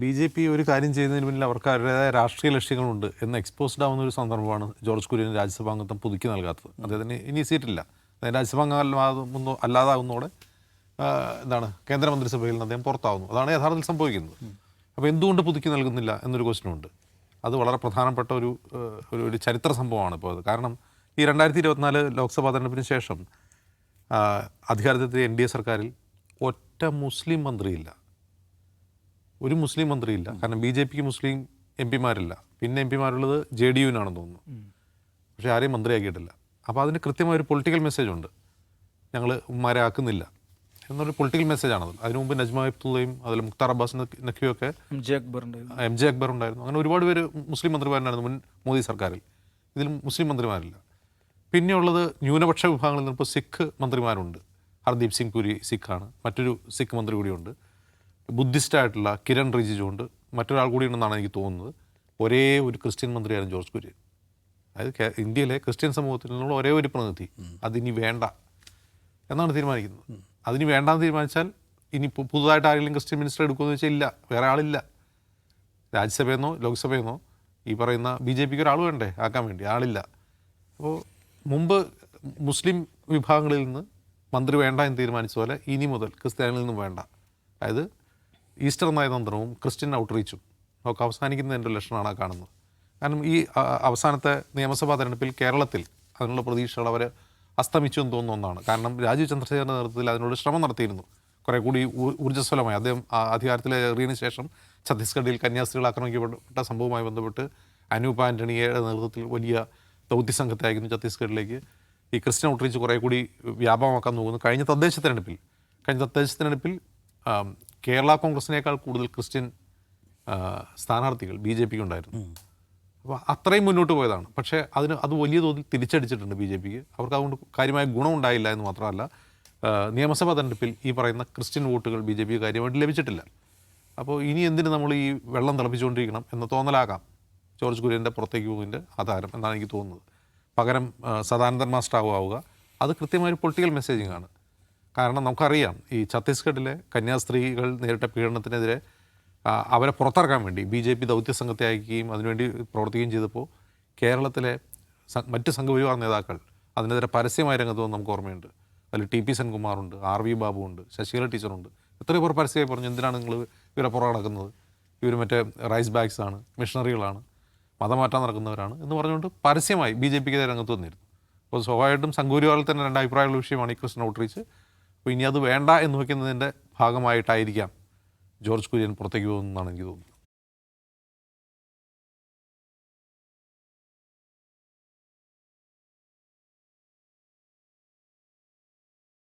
BJP ഒരു കാര്യം ചെയ്യുന്നതിന് പിന്നിൽ അവർക്ക് അവരുടേതായ രാഷ്ട്രീയ ലക്ഷ്യങ്ങളുണ്ട് എന്ന് എക്സ്പോസ്ഡ് ആവുന്ന ഒരു സന്ദർഭമാണ് ജോർജ് കുര്യന് രാജ്യസഭാംഗത്വം പുതുക്കി നൽകാത്തത്. അദ്ദേഹത്തിന് ഇനി സീറ്റില്ല. രാജ്യസഭാംഗം അല്ലാതാകുന്നതോടെ എന്താണ് കേന്ദ്രമന്ത്രിസഭയിൽ നിന്ന് അദ്ദേഹം പുറത്താവുന്നു. അതാണ് യഥാർത്ഥത്തിൽ സംഭവിക്കുന്നത്. അപ്പോൾ എന്തുകൊണ്ട് പുതുക്കി നൽകുന്നില്ല എന്നൊരു ക്വസ്റ്റ്യനുണ്ട്. അത് വളരെ പ്രധാനപ്പെട്ട ഒരു ചരിത്ര സംഭവമാണ് ഇപ്പോൾ അത്. കാരണം ഈ 2024 ലോക്സഭാ തെരഞ്ഞെടുപ്പിന് ശേഷം അധികാരത്തിൽ NDA സർക്കാരിൽ ഒറ്റ മുസ്ലിം മന്ത്രിയില്ല, ഒരു മുസ്ലിം മന്ത്രിയില്ല. കാരണം ബി.ജെ.പിക്ക് മുസ്ലിം MP-മാരില്ല. പിന്നെ MP-മാരുള്ളത് JDU-നാണെന്ന് തോന്നുന്നു. പക്ഷേ ആരെയും മന്ത്രിയാക്കിയിട്ടില്ല. അപ്പോൾ അതിന് കൃത്യമായൊരു പൊളിറ്റിക്കൽ മെസ്സേജ് ഉണ്ട്. ഞങ്ങൾ ഉമ്മാരെ ആക്കുന്നില്ല എന്നൊരു പൊളിറ്റിക്കൽ മെസ്സേജാണത്. അതിനു മുമ്പ് നജ്മ ഹെപ്തുള്ളയും അതിൽ മുഖ്താർ അബ്ബാസ് നഖ്വിയൊക്കെ MJ അക്ബർ ഉണ്ടായിരുന്നു. അങ്ങനെ ഒരുപാട് പേര് മുസ്ലിം മന്ത്രിമാരുണ്ടായിരുന്നു മുൻ മോദി സർക്കാരിൽ. ഇതിൽ മുസ്ലിം മന്ത്രിമാരില്ല. പിന്നെയുള്ളത് ന്യൂനപക്ഷ വിഭാഗങ്ങളിൽ നിന്ന് ഇപ്പോൾ സിഖ് മന്ത്രിമാരുണ്ട്. ഹർദീപ് സിംഗ് പുരി സിഖാണ്. മറ്റൊരു സിഖ് മന്ത്രി കൂടിയുണ്ട്. ബുദ്ധിസ്റ്റായിട്ടുള്ള കിരൺ റിജിജു ഉണ്ട്. മറ്റൊരാൾ കൂടി ഉണ്ടെന്നാണ് എനിക്ക് തോന്നുന്നത്. ഒരേ ഒരു ക്രിസ്ത്യൻ മന്ത്രിയായിരുന്നു ജോർജ് കുര്യൻ. അതായത് ഇന്ത്യയിലെ ക്രിസ്ത്യൻ സമൂഹത്തിൽ നിന്നുള്ള ഒരേ ഒരു പ്രതിനിധി. അതിനി വേണ്ട എന്നാണ് തീരുമാനിക്കുന്നത്. അതിന് വേണ്ടാന്ന് തീരുമാനിച്ചാൽ ഇനി പുതുതായിട്ട് ആരെങ്കിലും ക്രിസ്ത്യൻ മിനിസ്റ്റർ എടുക്കുമെന്ന് വെച്ചാൽ ഇല്ല, വേറെ ആളില്ല. രാജ്യസഭയെന്നോ ലോക്സഭയെന്നോ ഈ പറയുന്ന ബി.ജെ.പിക്ക് ഒരാൾ വേണ്ടേ ആക്കാൻ വേണ്ടി? ആളില്ല. അപ്പോൾ മുമ്പ് മുസ്ലിം വിഭാഗങ്ങളിൽ നിന്ന് മന്ത്രി വേണ്ട എന്ന് തീരുമാനിച്ച പോലെ ഇനി മുതൽ ക്രിസ്ത്യാനികളിൽ നിന്നും വേണ്ട. അതായത് ഈസ്റ്റർ നയതന്ത്രവും ക്രിസ്ത്യൻ ഔട്ട്റീച്ചും ഒക്കെ അവസാനിക്കുന്നതിൻ്റെ ലക്ഷണമാണ് കാണുന്നത്. കാരണം ഈ അവസാനത്തെ നിയമസഭാ തെരഞ്ഞെടുപ്പിൽ കേരളത്തിൽ അതിനുള്ള പ്രതീക്ഷകൾ അവർ അസ്തമിച്ചു എന്ന് തോന്നുന്ന ഒന്നാണ്. കാരണം രാജീവ് ചന്ദ്രശേഖരൻ്റെ നേതൃത്വത്തിൽ അതിനുള്ള ശ്രമം നടത്തിയിരുന്നു കുറേ കൂടി ഊർജ്ജസ്വലമായി. അദ്ദേഹം അധികാരത്തിലേറിയതിനു ശേഷം ഛത്തീസ്ഗഡിൽ കന്യാസ്ത്രീകൾ ആക്രമിക്കപ്പെട്ട സംഭവവുമായി ബന്ധപ്പെട്ട് അനൂപ് ആൻ്റണിയുടെ നേതൃത്വത്തിൽ വലിയ ദൗത്യ സംഘത്തെ അയക്കുന്നു ഛത്തീസ്ഗഡിലേക്ക്. ഈ ക്രിസ്ത്യൻ ഔട്ട്റീച്ച് കുറേ കൂടി വ്യാപകമാക്കാൻ നോക്കുന്നു. കഴിഞ്ഞ തദ്ദേശ തെരഞ്ഞെടുപ്പിൽ കേരള കോൺഗ്രസിനേക്കാൾ കൂടുതൽ ക്രിസ്ത്യൻ സ്ഥാനാർത്ഥികൾ ബി.ജെ.പിക്ക് ഉണ്ടായിരുന്നു. അപ്പോൾ അത്രയും മുന്നോട്ട് പോയതാണ്. പക്ഷേ അത് വലിയ തോതിൽ തിരിച്ചടിച്ചിട്ടുണ്ട് ബി.ജെ.പിക്ക്. അവർക്ക് അതുകൊണ്ട് കാര്യമായ ഗുണമുണ്ടായില്ല എന്ന് മാത്രമല്ല, നിയമസഭാ തെരഞ്ഞെടുപ്പിൽ ഈ പറയുന്ന ക്രിസ്ത്യൻ വോട്ടുകൾ ബി.ജെ.പിക്ക് കാര്യമായിട്ട് ലഭിച്ചിട്ടില്ല. അപ്പോൾ ഇനി എന്തിന് നമ്മൾ ഈ വെള്ളം തിളപ്പിച്ചുകൊണ്ടിരിക്കണം എന്ന തോന്നലാകാം ജോർജ് കുര്യൻ്റെ പുറത്തേക്ക് പോകുന്നതിൻ്റെ ആധാരം എന്നാണ് എനിക്ക് തോന്നുന്നത്. പകരം സദാനന്ദൻ മാസ്റ്റർ ആവുക, അത് കൃത്യമായൊരു പൊളിറ്റിക്കൽ മെസ്സേജിങ് ആണ്. കാരണം നമുക്കറിയാം ഈ ഛത്തീസ്ഗഡിലെ കന്യാസ്ത്രീകൾ നേരിട്ട പീഡനത്തിനെതിരെ അവരെ പുറത്തിറക്കാൻ വേണ്ടി ബി.ജെ.പി ദൗത്യ സംഘത്തെ അയക്കുകയും അതിനുവേണ്ടി പ്രവർത്തിക്കുകയും ചെയ്തപ്പോൾ കേരളത്തിലെ മറ്റ് സംഘപരിവാർ നേതാക്കൾ അതിനെതിരെ പരസ്യമായ രംഗത്ത് വന്ന് നമുക്ക് ഓർമ്മയുണ്ട്. അതിൽ TP സെൻകുമാറുണ്ട്, RV ബാബു ഉണ്ട്, ശശികല ടീച്ചറുണ്ട്. എത്രയോ പേർ പരസ്യമായി പറഞ്ഞു, എന്തിനാണ് നിങ്ങൾ ഇവരെ പുറകെ നടക്കുന്നത്, ഇവർ മറ്റേ റൈസ് ബാഗ്സ് ആണ്, മിഷണറികളാണ്, മതം മാറ്റാൻ നടക്കുന്നവരാണ് എന്ന് പറഞ്ഞുകൊണ്ട് പരസ്യമായി ബി.ജെ.പിക്ക് രംഗത്ത് വന്നിരുന്നു. അപ്പോൾ സ്വാഭാവികമായിട്ടും സംഘപരിവാറിൽ തന്നെ രണ്ട് അഭിപ്രായമുള്ള വിഷയമാണ് ഈ ക്രിസ്ത്യൻ ഔട്ട്റീച്ച്. അപ്പോൾ ഇനി അത് വേണ്ട എന്ന് വയ്ക്കുന്നതിൻ്റെ ഭാഗമായിട്ടായിരിക്കാം ജോർജ് കുര്യൻ പുറത്തേക്ക് പോകുന്നതെന്നാണ് എനിക്ക് തോന്നുന്നത്.